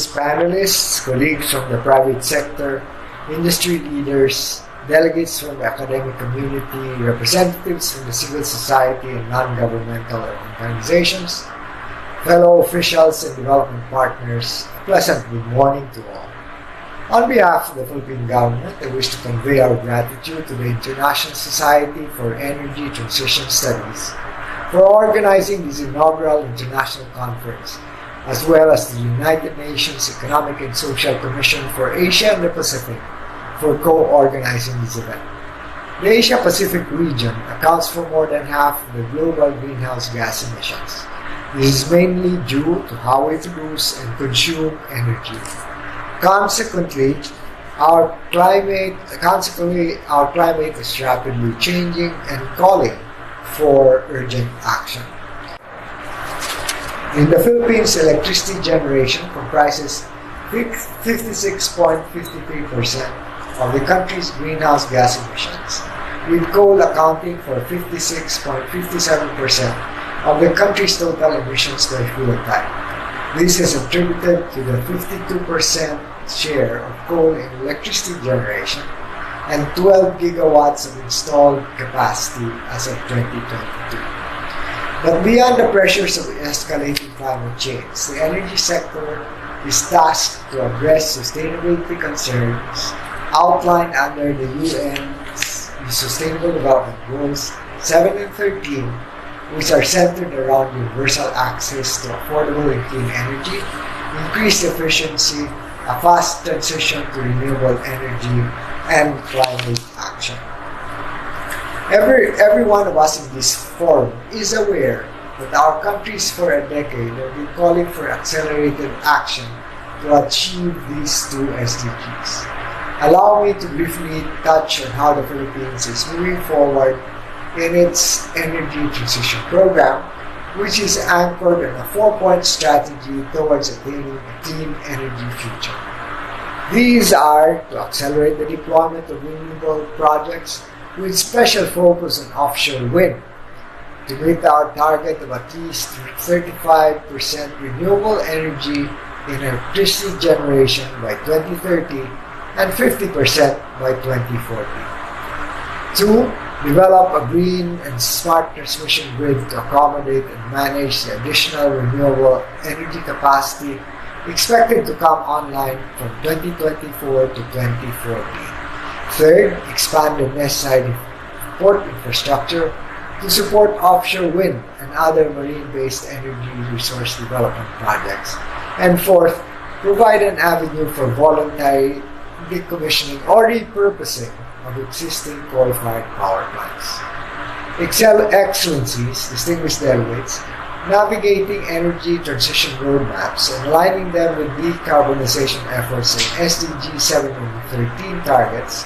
Panelists, colleagues from the private sector, industry leaders, delegates from the academic community, representatives from the civil society and non-governmental organizations, fellow officials and development partners, a pleasant good morning to all. On behalf of the Philippine government, I wish to convey our gratitude to the International Society for Energy Transition Studies for organizing this inaugural international conference, as well as the United Nations Economic and Social Commission for Asia and the Pacific for co-organizing this event. The Asia-Pacific region accounts for more than half of the global greenhouse gas emissions. This is mainly due to how we produce and consume energy. Consequently, our climate is rapidly changing and calling for urgent action. In the Philippines, electricity generation comprises 56.53% of the country's greenhouse gas emissions, with coal accounting for 56.57% of the country's total emissions by fuel type. This is attributed to the 52% share of coal in electricity generation and 12 gigawatts of installed capacity as of 2022. But beyond the pressures of escalating climate change, the energy sector is tasked to address sustainability concerns outlined under the UN's Sustainable Development Goals 7 and 13, which are centered around universal access to affordable and clean energy, increased efficiency, a fast transition to renewable energy, and climate action. Every one of us in this forum is aware that our countries for a decade have been calling for accelerated action to achieve these two SDGs. Allow me to briefly touch on how the Philippines is moving forward in its energy transition program, which is anchored on a 4-point strategy towards attaining a clean energy future. These are to accelerate the deployment of renewable projects with special focus on offshore wind, to meet our target of at least 35% renewable energy in electricity generation by 2030 and 50% by 2040. 2. Develop a green and smart transmission grid to accommodate and manage the additional renewable energy capacity expected to come online from 2024 to 2040. Third, expand the necessary port infrastructure to support offshore wind and other marine-based energy resource development projects. And fourth, provide an avenue for voluntary decommissioning or repurposing of existing coal-fired power plants. Excellencies, distinguished delegates, navigating energy transition roadmaps and aligning them with decarbonization efforts and SDG 7 and 13 targets